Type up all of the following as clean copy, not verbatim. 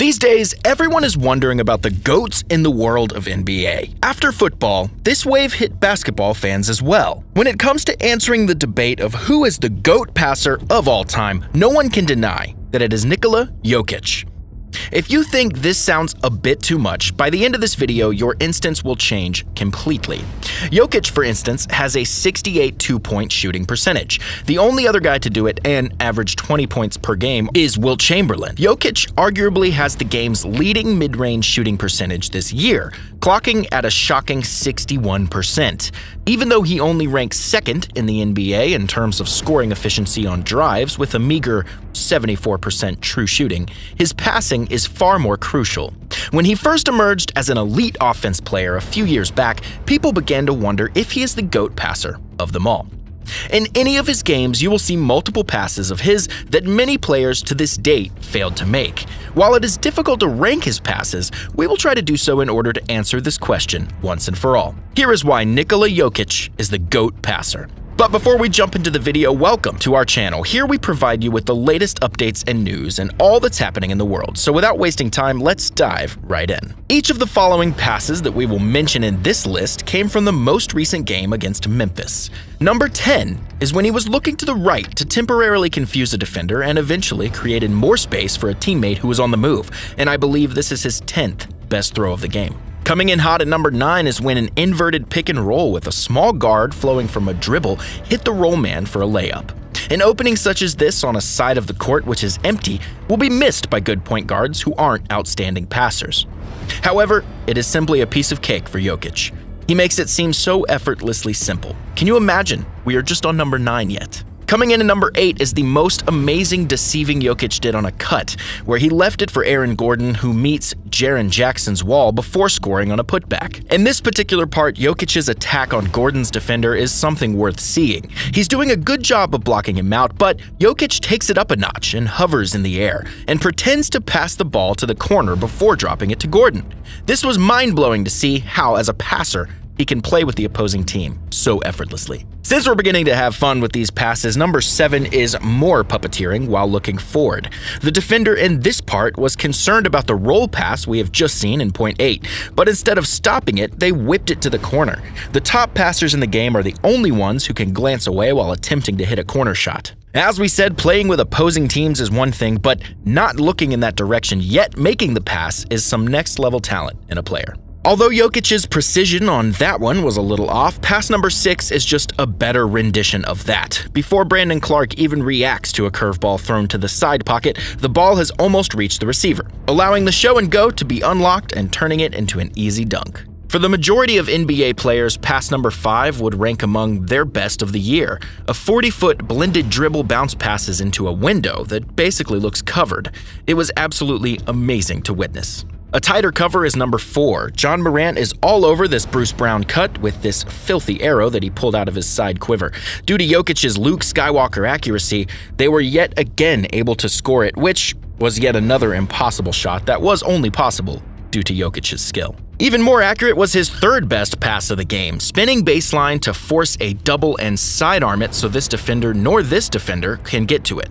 These days, everyone is wondering about the GOATs in the world of NBA. After football, this wave hit basketball fans as well. When it comes to answering the debate of who is the GOAT passer of all time, no one can deny that it is Nikola Jokic. If you think this sounds a bit too much, by the end of this video, your instance will change completely. Jokic, for instance, has a 68 two-point shooting percentage. The only other guy to do it and average 20 points per game is Wilt Chamberlain. Jokic arguably has the game's leading mid-range shooting percentage this year, clocking at a shocking 61%. Even though he only ranks second in the NBA in terms of scoring efficiency on drives with a meager 74% true shooting, his passing is far more crucial. When he first emerged as an elite offense player a few years back, people began to wonder if he is the GOAT passer of them all. In any of his games, you will see multiple passes of his that many players to this date failed to make. While it is difficult to rank his passes, we will try to do so in order to answer this question once and for all. Here is why Nikola Jokic is the GOAT passer. But before we jump into the video, welcome to our channel. Here we provide you with the latest updates and news and all that's happening in the world. So without wasting time, let's dive right in. Each of the following passes that we will mention in this list came from the most recent game against Memphis. Number 10 is when he was looking to the right to temporarily confuse a defender and eventually created more space for a teammate who was on the move, and I believe this is his 10th best throw of the game. Coming in hot at number 9 is when an inverted pick and roll with a small guard flowing from a dribble hit the roll man for a layup. An opening such as this on a side of the court which is empty will be missed by good point guards who aren't outstanding passers. However, it is simply a piece of cake for Jokic. He makes it seem so effortlessly simple. Can you imagine? We are just on number 9 yet. Coming in at number 8 is the most amazing deceiving Jokic did on a cut, where he left it for Aaron Gordon, who meets Jaron Jackson's wall before scoring on a putback. In this particular part, Jokic's attack on Gordon's defender is something worth seeing. He's doing a good job of blocking him out, but Jokic takes it up a notch and hovers in the air, and pretends to pass the ball to the corner before dropping it to Gordon. This was mind-blowing to see how, as a passer, he can play with the opposing team so effortlessly. Since we're beginning to have fun with these passes, number 7 is more puppeteering while looking forward. The defender in this part was concerned about the roll pass we have just seen in point 8, but instead of stopping it, they whipped it to the corner. The top passers in the game are the only ones who can glance away while attempting to hit a corner shot. As we said, playing with opposing teams is one thing, but not looking in that direction yet making the pass is some next-level talent in a player. Although Jokic's precision on that one was a little off, pass number 6 is just a better rendition of that. Before Brandon Clark even reacts to a curveball thrown to the side pocket, the ball has almost reached the receiver, allowing the show and go to be unlocked and turning it into an easy dunk. For the majority of NBA players, pass number 5 would rank among their best of the year. A 40-foot blended dribble bounce passes into a window that basically looks covered. It was absolutely amazing to witness. A tighter cover is number 4. John Morant is all over this Bruce Brown cut with this filthy arrow that he pulled out of his side quiver. Due to Jokic's Luke Skywalker accuracy, they were yet again able to score it, which was yet another impossible shot that was only possible due to Jokic's skill. Even more accurate was his 3rd best pass of the game, spinning baseline to force a double and sidearm it so this defender nor this defender can get to it.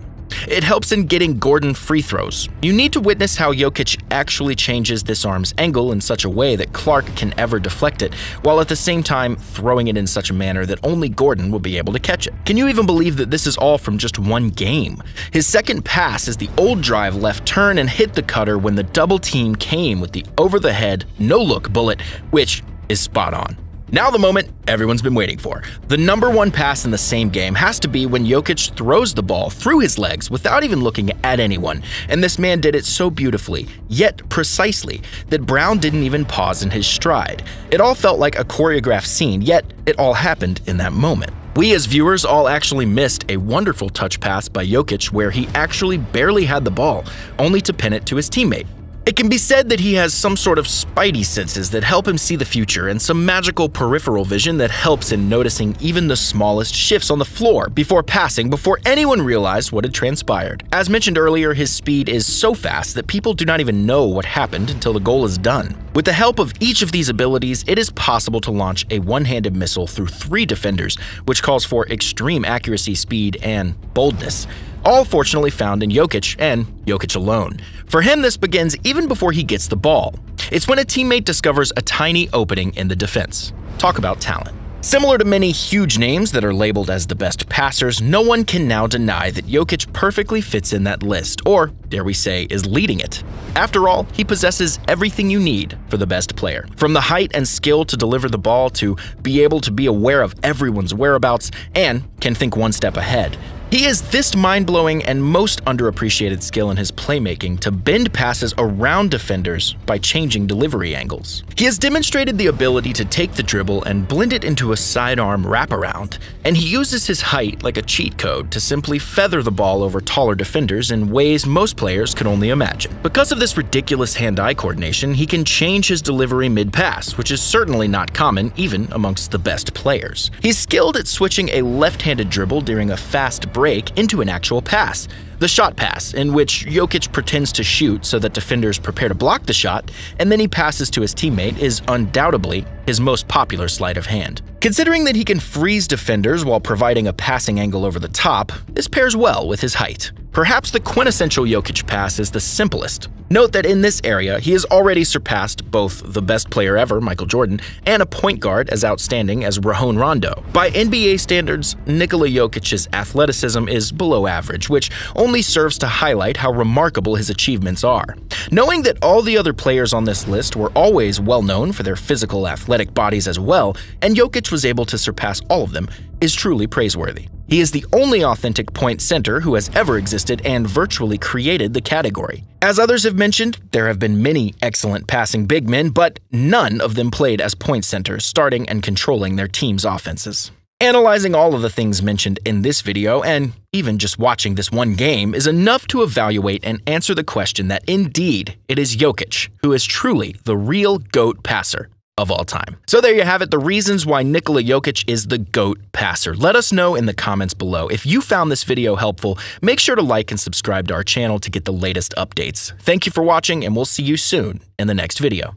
It helps in getting Gordon free throws. You need to witness how Jokic actually changes this arm's angle in such a way that Clark can ever deflect it, while at the same time throwing it in such a manner that only Gordon will be able to catch it. Can you even believe that this is all from just one game? His 2nd pass is the old drive left turn and hit the cutter when the double team came with the over-the-head, no-look bullet, which is spot on. Now the moment everyone's been waiting for. The number 1 pass in the same game has to be when Jokic throws the ball through his legs without even looking at anyone, and this man did it so beautifully, yet precisely, that Brown didn't even pause in his stride. It all felt like a choreographed scene, yet it all happened in that moment. We as viewers all actually missed a wonderful touch pass by Jokic where he actually barely had the ball, only to pin it to his teammate. It can be said that he has some sort of spidey senses that help him see the future and some magical peripheral vision that helps in noticing even the smallest shifts on the floor before passing before anyone realized what had transpired. As mentioned earlier, his speed is so fast that people do not even know what happened until the goal is done. With the help of each of these abilities, it is possible to launch a one-handed missile through 3 defenders, which calls for extreme accuracy, speed, and boldness. all fortunately found in Jokic and Jokic alone. For him, this begins even before he gets the ball. It's when a teammate discovers a tiny opening in the defense. Talk about talent. Similar to many huge names that are labeled as the best passers, no one can now deny that Jokic perfectly fits in that list, or, dare we say, is leading it. After all, he possesses everything you need for the best player. From the height and skill to deliver the ball to be able to be aware of everyone's whereabouts and can think one step ahead. He has this mind-blowing and most underappreciated skill in his playmaking to bend passes around defenders by changing delivery angles. He has demonstrated the ability to take the dribble and blend it into a sidearm wraparound, and he uses his height like a cheat code to simply feather the ball over taller defenders in ways most players could only imagine. Because of this ridiculous hand-eye coordination, he can change his delivery mid-pass, which is certainly not common even amongst the best players. He's skilled at switching a left-handed dribble during a fast break into an actual pass. The shot pass, in which Jokic pretends to shoot so that defenders prepare to block the shot, and then he passes to his teammate, is undoubtedly his most popular sleight of hand. Considering that he can freeze defenders while providing a passing angle over the top, this pairs well with his height. Perhaps the quintessential Jokic pass is the simplest. Note that in this area, he has already surpassed both the best player ever, Michael Jordan, and a point guard as outstanding as Rajon Rondo. By NBA standards, Nikola Jokic's athleticism is below average, which only serves to highlight how remarkable his achievements are. Knowing that all the other players on this list were always well known for their physical, athletic bodies as well, and Jokic was able to surpass all of them, is truly praiseworthy. He is the only authentic point center who has ever existed and virtually created the category. As others have mentioned, there have been many excellent passing big men, but none of them played as point centers, starting and controlling their team's offenses. Analyzing all of the things mentioned in this video, and even just watching this one game, is enough to evaluate and answer the question that indeed it is Jokic who is truly the real GOAT passer of all time. So there you have it, the reasons why Nikola Jokic is the GOAT passer. Let us know in the comments below. If you found this video helpful, make sure to like and subscribe to our channel to get the latest updates. Thank you for watching, and we'll see you soon in the next video.